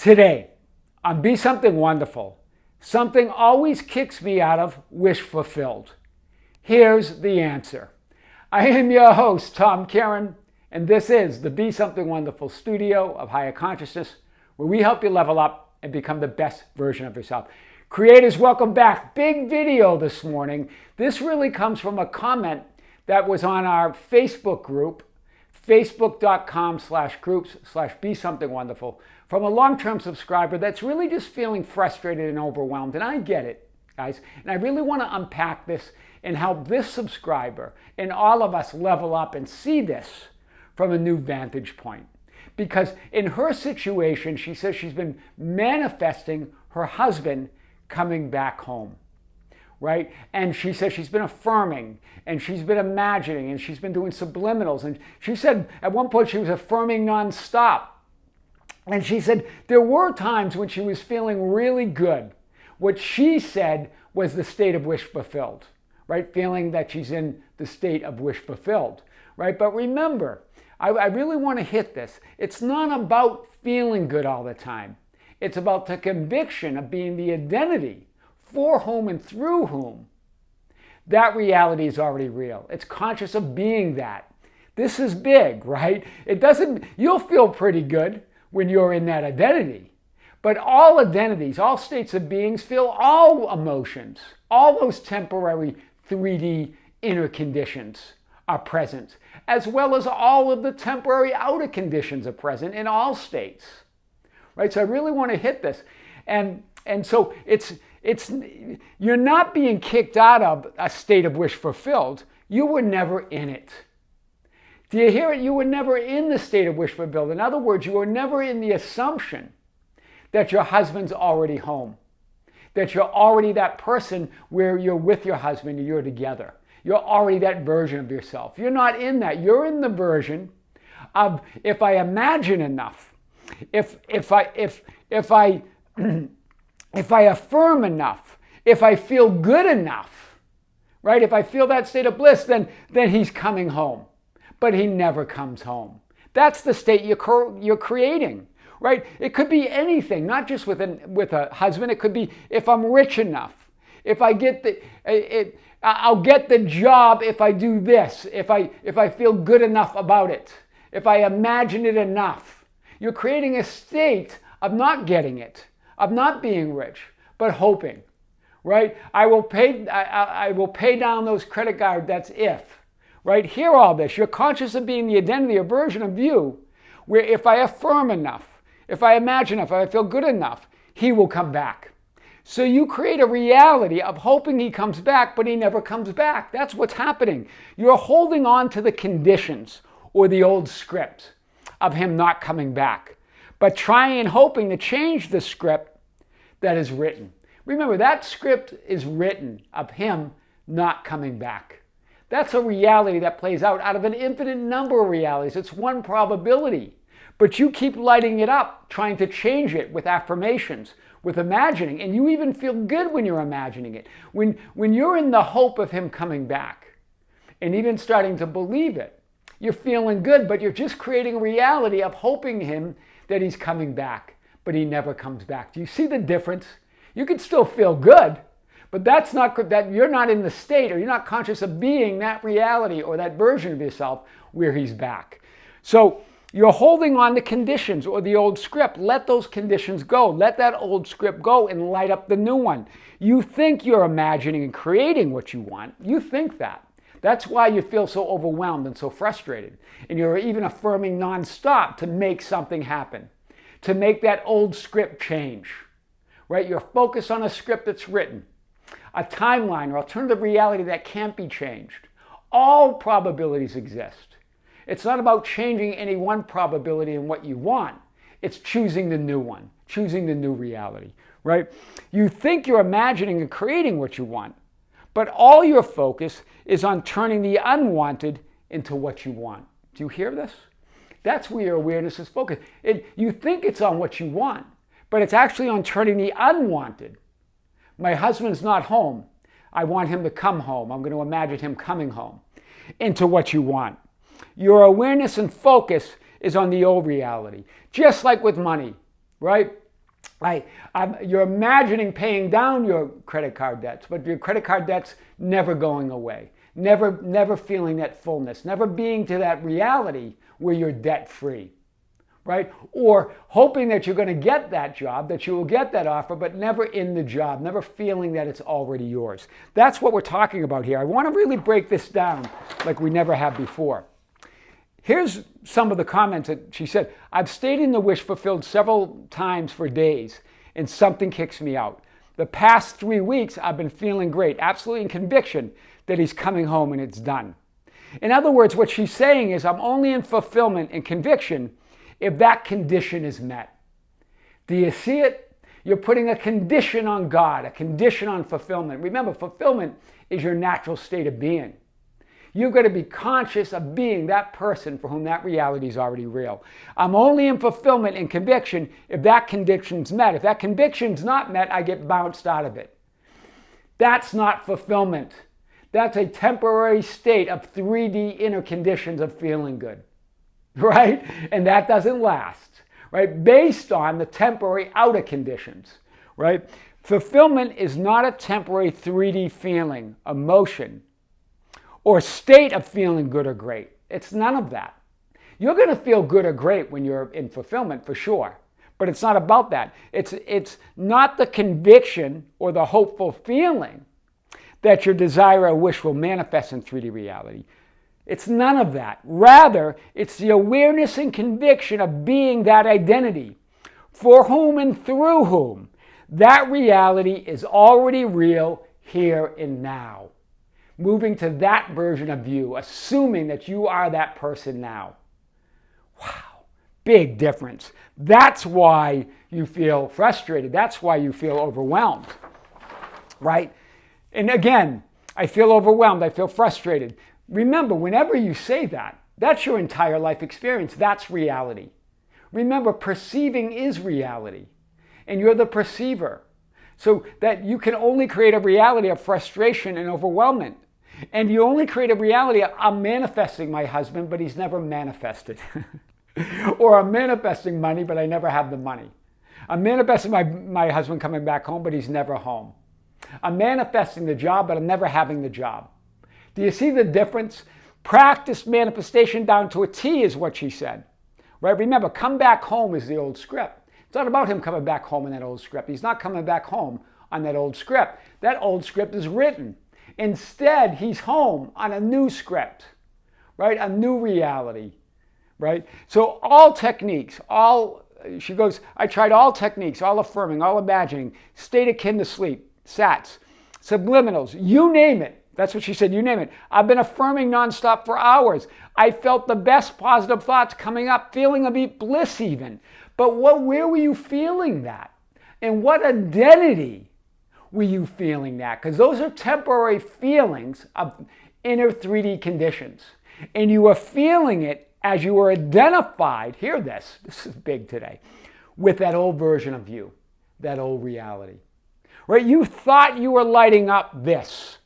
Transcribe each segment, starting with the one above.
Today, on Be Something Wonderful, something always kicks me out of wish fulfilled. Here's the answer. I am your host, Tom Kearin, and this is the Be Something Wonderful studio of higher consciousness, where we help you level up and become the best version of yourself. Creators, welcome back. Big video this morning. This really comes from a comment that was on our Facebook group, facebook.com/groups/BeSomethingWonderful, from a long-term subscriber that's really just feeling frustrated and overwhelmed. And I get it, guys. And I really want to unpack this and help this subscriber and all of us level up and see this from a new vantage point. Because in her situation, she says she's been manifesting her husband coming back home. Right? And she says she's been affirming and she's been imagining and she's been doing subliminals. And she said at one point she was affirming nonstop. And she said there were times when she was feeling really good. What she said was the state of wish fulfilled, right? Feeling that she's in the state of wish fulfilled, right? But remember, I really want to hit this. It's not about feeling good all the time. It's about the conviction of being the identity for whom and through whom that reality is already real. It's conscious of being that. This is big, right? You'll feel pretty good when you're in that identity. But all identities, all states of beings feel all emotions. All those temporary 3D inner conditions are present, as well as all of the temporary outer conditions are present in all states. Right? So I really want to hit this. And so you're not being kicked out of a state of wish fulfilled. You were never in it. Do you hear it? You were never in the state of wish fulfilled. In other words, you were never in the assumption that your husband's already home, that you're already that person where you're with your husband and you're together. You're already that version of yourself. You're not in that. You're in the version of if I imagine enough, if I affirm enough, if I feel good enough, right? If I feel that state of bliss, then he's coming home. But he never comes home. That's the state you're creating, right? It could be anything, not just with a husband. It could be if I'm rich enough, if I get I'll get the job if I do this, if I feel good enough about it, if I imagine it enough. You're creating a state of not getting it, of not being rich, but hoping, right? I will pay down those credit card debts if, right? Hear all this. You're conscious of being the identity or version of you where if I affirm enough, if I imagine enough, if I feel good enough, he will come back. So you create a reality of hoping he comes back, but he never comes back. That's what's happening. You're holding on to the conditions or the old script of him not coming back, but trying and hoping to change the script that is written. Remember, that script is written of him not coming back. That's a reality that plays out of an infinite number of realities. It's one probability. But you keep lighting it up, trying to change it with affirmations, with imagining. And you even feel good when you're imagining it. When you're in the hope of him coming back, and even starting to believe it, you're feeling good, but you're just creating a reality of hoping him that he's coming back, but he never comes back. Do you see the difference? You can still feel good, but that's not that you're not in the state, or you're not conscious of being that reality or that version of yourself where he's back. So you're holding on to conditions or the old script. Let those conditions go. Let that old script go and light up the new one. You think you're imagining and creating what you want. You think that. That's why you feel so overwhelmed and so frustrated. And you're even affirming nonstop to make something happen, to make that old script change, right? You're focused on a script that's written, a timeline or alternative reality that can't be changed. All probabilities exist. It's not about changing any one probability in what you want. It's choosing the new one, choosing the new reality, right? You think you're imagining and creating what you want, but all your focus is on turning the unwanted into what you want. Do you hear this? That's where your awareness is focused. You think it's on what you want, but it's actually on turning the unwanted. My husband's not home. I want him to come home. I'm going to imagine him coming home into what you want. Your awareness and focus is on the old reality. Just like with money, right? You're imagining paying down your credit card debts, but your credit card debts never going away, never feeling that fullness, never being to that reality where you're debt free, right? Or hoping that you're going to get that job, that you will get that offer, but never in the job, never feeling that it's already yours. That's what we're talking about here. I want to really break this down like we never have before. Here's some of the comments that she said. I've stayed in the wish fulfilled several times for days, and something kicks me out. The past 3 weeks, I've been feeling great, absolutely in conviction that he's coming home and it's done. In other words, what she's saying is, I'm only in fulfillment and conviction if that condition is met. Do you see it? You're putting a condition on God, a condition on fulfillment. Remember, fulfillment is your natural state of being. You've got to be conscious of being that person for whom that reality is already real. I'm only in fulfillment and conviction if that condition's met. If that conviction's not met, I get bounced out of it. That's not fulfillment. That's a temporary state of 3D inner conditions of feeling good, right? And that doesn't last, right? Based on the temporary outer conditions, right? Fulfillment is not a temporary 3D feeling, emotion, or state of feeling good or great. It's none of that. You're going to feel good or great when you're in fulfillment for sure, but it's not about that. It's not the conviction or the hopeful feeling that your desire or wish will manifest in 3D reality. It's none of that. Rather, it's the awareness and conviction of being that identity, for whom and through whom that reality is already real here and now. Moving to that version of you, assuming that you are that person now. Wow, big difference. That's why you feel frustrated. That's why you feel overwhelmed, right? And again, I feel overwhelmed. I feel frustrated. Remember, whenever you say that, that's your entire life experience. That's reality. Remember, perceiving is reality, and you're the perceiver. So that you can only create a reality of frustration and overwhelmment. And you only create a reality of, I'm manifesting my husband, but he's never manifested. Or I'm manifesting money, but I never have the money. I'm manifesting my husband coming back home, but he's never home. I'm manifesting the job, but I'm never having the job. Do you see the difference? Practice manifestation down to a T is what she said. Right? Remember, come back home is the old script. It's not about him coming back home in that old script. He's not coming back home on that old script. That old script is written. Instead, he's home on a new script, right? A new reality, right? So all techniques, she goes, I tried all techniques, all affirming, all imagining, state akin to sleep, SATs, subliminals, you name it. That's what she said, you name it. I've been affirming nonstop for hours. I felt the best positive thoughts coming up, feeling of bliss even. But where were you feeling that? And what identity were you feeling that? Because those are temporary feelings of inner 3D conditions. And you were feeling it as you were identified, hear this is big today, with that old version of you, that old reality. Right? You thought you were lighting up this,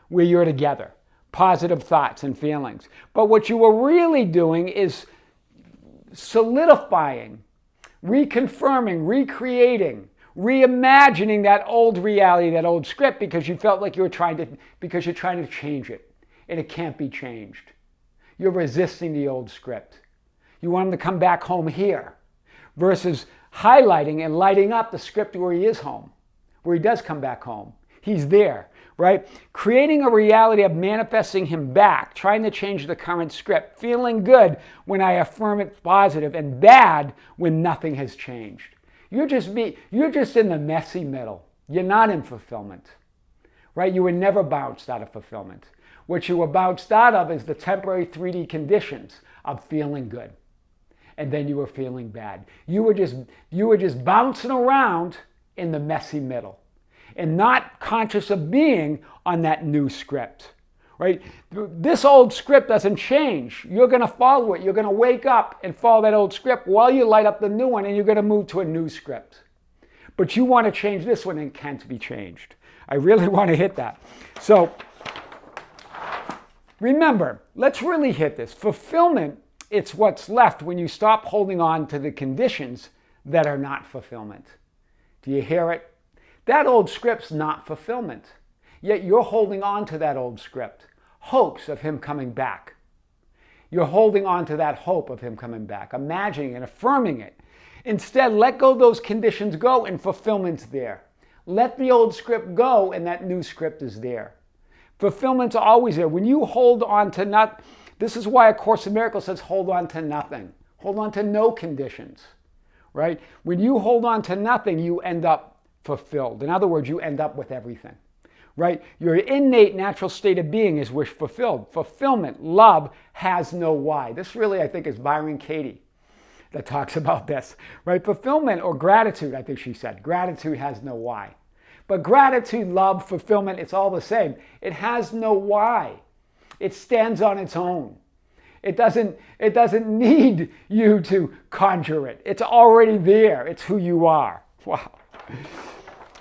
where you're together, positive thoughts and feelings. But what you were really doing is solidifying, reconfirming, recreating, reimagining that old reality, that old script, because you felt like you're trying to change it, and it can't be changed. You're resisting the old script. You want him to come back home here, versus highlighting and lighting up the script where he is home, where he does come back home. He's there, right? Creating a reality of manifesting him back, trying to change the current script, feeling good when I affirm it's positive, and bad when nothing has changed. You're just in the messy middle. You're not in fulfillment, right? You were never bounced out of fulfillment. What you were bounced out of is the temporary 3D conditions of feeling good. And then you were feeling bad. You were just bouncing around in the messy middle and not conscious of being on that new script, right? This old script doesn't change. You're going to follow it. You're going to wake up and follow that old script while you light up the new one, and you're going to move to a new script. But you want to change this one, and it can't be changed. I really want to hit that. So remember, let's really hit this. Fulfillment, it's what's left when you stop holding on to the conditions that are not fulfillment. Do you hear it? That old script's not fulfillment. Yet you're holding on to that old script. Hopes of him coming back. You're holding on to that hope of him coming back, imagining and affirming it. Instead, let go those conditions go and fulfillment's there. Let the old script go and that new script is there. Fulfillment's always there. When you hold on to not, this is why A Course in Miracles says hold on to nothing. Hold on to no conditions, right? When you hold on to nothing, you end up fulfilled. In other words, you end up with everything. Right? Your innate natural state of being is wish fulfilled. Fulfillment, love, has no why. This really, I think, is Byron Katie that talks about this. Right? Fulfillment or gratitude, I think she said. Gratitude has no why. But gratitude, love, fulfillment, it's all the same. It has no why. It stands on its own. It doesn't need you to conjure it. It's already there. It's who you are. Wow.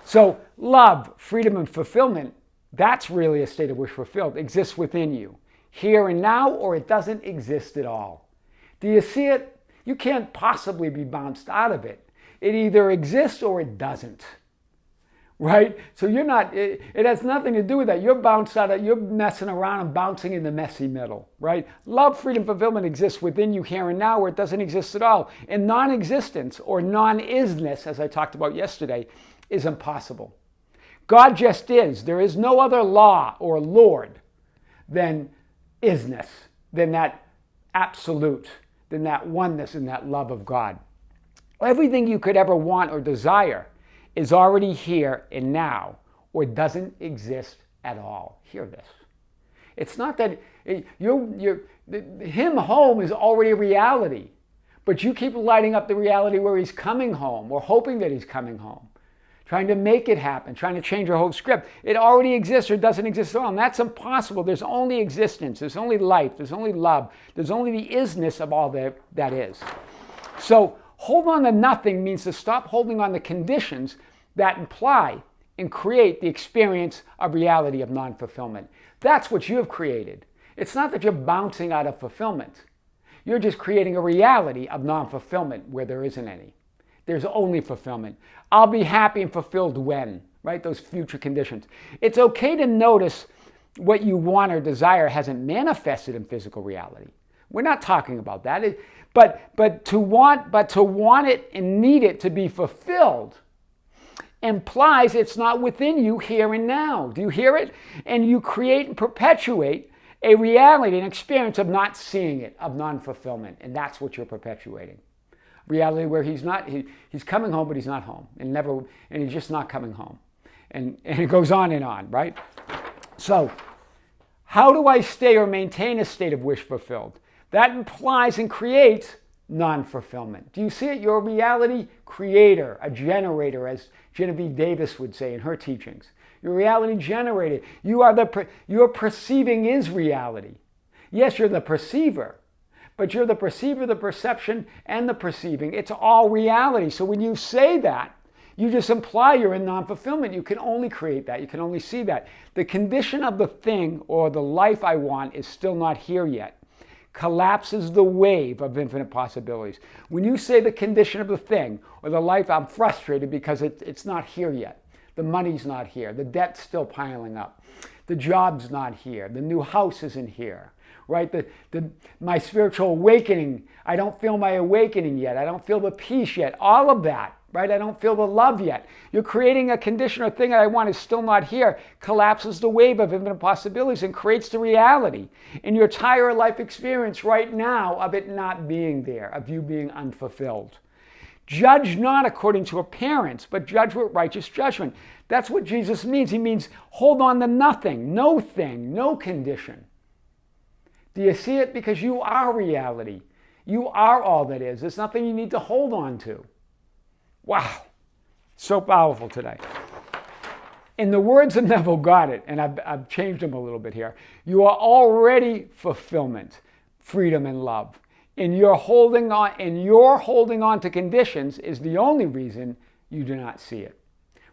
So love, freedom, and fulfillment, that's really a state of wish fulfilled, exists within you, here and now, or it doesn't exist at all. Do you see it? You can't possibly be bounced out of it. It either exists or it doesn't, right? So you're not, it has nothing to do with that. You're bounced out of, you're messing around and bouncing in the messy middle, right? Love, freedom, fulfillment exists within you here and now, or it doesn't exist at all. And non-existence or non-isness, as I talked about yesterday, is impossible. God just is. There is no other law or Lord than isness, than that absolute, than that oneness and that love of God. Everything you could ever want or desire is already here and now, or doesn't exist at all. Hear this. It's not that him home is already a reality, but you keep lighting up the reality where he's coming home or hoping that he's coming home. Trying to make it happen, trying to change your whole script. It already exists or doesn't exist at all, and that's impossible. There's only existence, there's only life, there's only love, there's only the isness of all that is. So hold on to nothing means to stop holding on to conditions that imply and create the experience of reality of non-fulfillment. That's what you have created. It's not that you're bouncing out of fulfillment. You're just creating a reality of non-fulfillment where there isn't any. There's only fulfillment. I'll be happy and fulfilled when, right? Those future conditions. It's okay to notice what you want or desire hasn't manifested in physical reality. We're not talking about that. But to want it and need it to be fulfilled implies it's not within you here and now. Do you hear it? And you create and perpetuate a reality, an experience of not seeing it, of non-fulfillment. And that's what you're perpetuating. Reality where he's coming home, but he's not home, and he's just not coming home, and it goes on, right? So, how do I stay or maintain a state of wish fulfilled? That implies and creates non-fulfillment. Do you see it? You're a reality creator, a generator, as Genevieve Davis would say in her teachings. You're a reality generator. Your perceiving is reality. Yes, you're the perceiver. But you're the perceiver, the perception, and the perceiving. It's all reality. So when you say that, you just imply you're in non-fulfillment. You can only create that. You can only see that. The condition of the thing or the life I want is still not here yet. Collapses the wave of infinite possibilities. When you say the condition of the thing or the life, I'm frustrated because it's not here yet. The money's not here. The debt's still piling up. The job's not here. The new house isn't here. Right? My spiritual awakening, I don't feel my awakening yet. I don't feel the peace yet. All of that, right? I don't feel the love yet. You're creating a condition or thing that I want is still not here, collapses the wave of infinite possibilities and creates the reality in your entire life experience right now of it not being there, of you being unfulfilled. Judge not according to appearance, but judge with righteous judgment. That's what Jesus means. He means hold on to nothing, no thing, no condition. Do you see it? Because you are reality. You are all that is. There's nothing you need to hold on to. Wow. So powerful today. In the words of Neville Goddard, and I've changed them a little bit here, you are already fulfillment, freedom, and love. And your holding on to conditions is the only reason you do not see it.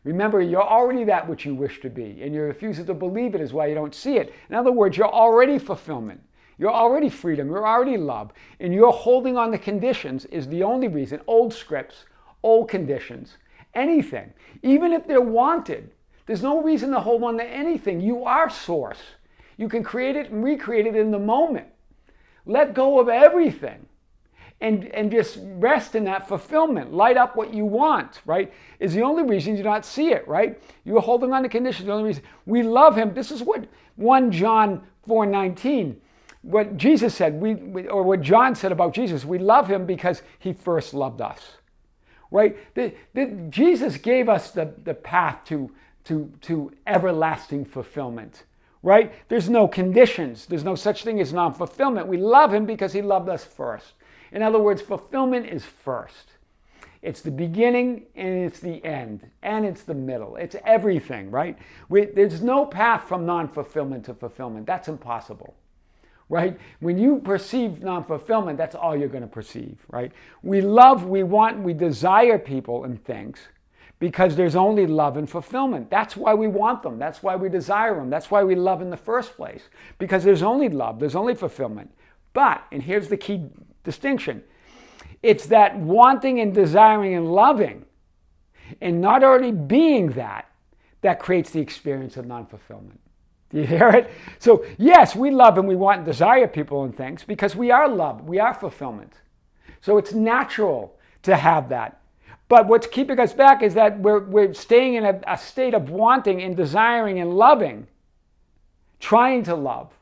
Remember, you're already that which you wish to be, and your refusal to believe it is why you don't see it. In other words, you're already fulfillment. You're already freedom. You're already love. And your holding on to conditions is the only reason, old scripts, old conditions, anything, even if they're wanted. There's no reason to hold on to anything. You are source. You can create it and recreate it in the moment. Let go of everything and just rest in that fulfillment. Light up what you want, right? Is the only reason you do not see it, right? You're holding on to conditions. The only reason we love him. This is what 1 John 4:19, what Jesus said, or what John said about Jesus. We love him because he first loved us, right? Jesus gave us the path to everlasting fulfillment, right? There's no conditions. There's no such thing as non-fulfillment. We love him because he loved us first. In other words, fulfillment is first. It's the beginning and it's the end and it's the middle. It's everything, right? There's no path from non-fulfillment to fulfillment. That's impossible, right? When you perceive non-fulfillment, that's all you're going to perceive, right? We love, we want, we desire people and things because there's only love and fulfillment. That's why we want them. That's why we desire them. That's why we love in the first place, because there's only love, there's only fulfillment. But, and here's the key distinction, it's that wanting and desiring and loving and not already being that creates the experience of non-fulfillment. Do you hear it? So yes, we love and we want and desire people and things because we are love, we are fulfillment. So it's natural to have that. But what's keeping us back is that we're staying in a state of wanting and desiring and loving, trying to love,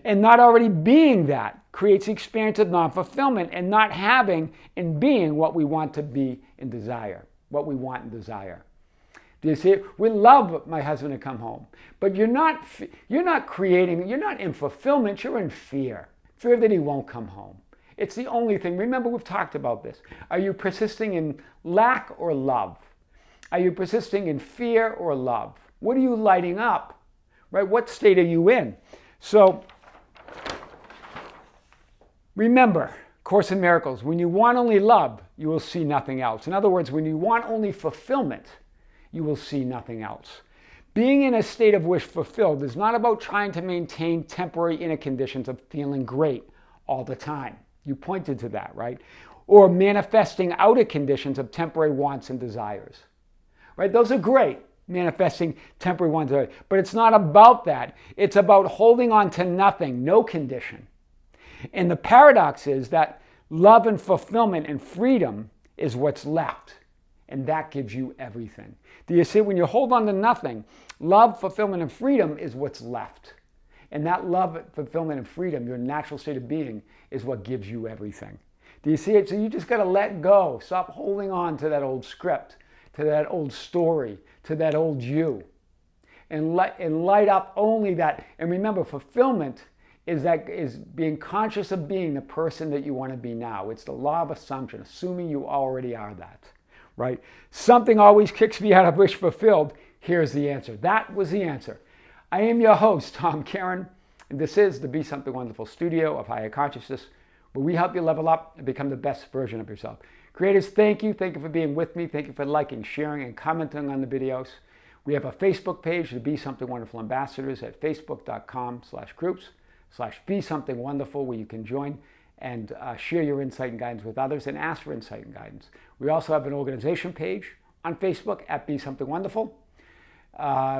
and not already being that creates the experience of non-fulfillment, and not having and being what we want to be and desire, what we want and desire. Do you see it? We love my husband to come home, but you're not creating, you're not in fulfillment, you're in fear that he won't come home. It's the only thing. Remember, we've talked about this. Are you persisting in lack or love? Are you persisting in fear or love? What are you lighting up? Right? What state are you in? So remember, Course in Miracles, when you want only love, you will see nothing else. In other words, when you want only fulfillment, you will see nothing else. Being in a state of wish fulfilled is not about trying to maintain temporary inner conditions of feeling great all the time. You pointed to that, right? Or manifesting outer conditions of temporary wants and desires, right? Those are great, manifesting temporary wants, but it's not about that. It's about holding on to nothing, no condition. And the paradox is that love and fulfillment and freedom is what's left, and that gives you everything. Do you see? When you hold on to nothing, love, fulfillment, and freedom is what's left. And that love, fulfillment, and freedom, your natural state of being, is what gives you everything. Do you see it? So you just got to let go. Stop holding on to that old script, to that old story, to that old you. And light up only that. And remember, fulfillment is being conscious of being the person that you want to be now. It's the law of assumption, assuming you already are that, right? Something always kicks me out of wish fulfilled. Here's the answer. That was the answer. I am your host, Tom Kearin, and this is the Be Something Wonderful studio of higher consciousness, where we help you level up and become the best version of yourself. Creators, thank you. Thank you for being with me. Thank you for liking, sharing, and commenting on the videos. We have a Facebook page, the Be Something Wonderful Ambassadors, at facebook.com/groups/Be Something Wonderful, where you can join and share your insight and guidance with others and ask for insight and guidance. We also have an organization page on Facebook at Be Something Wonderful.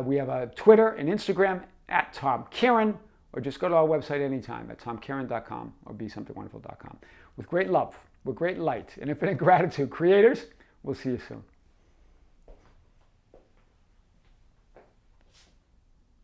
We have a Twitter and Instagram at Tom Kearin, or just go to our website anytime at tomkearin.com or besomethingwonderful.com. With great love, with great light, and infinite gratitude, creators, we'll see you soon.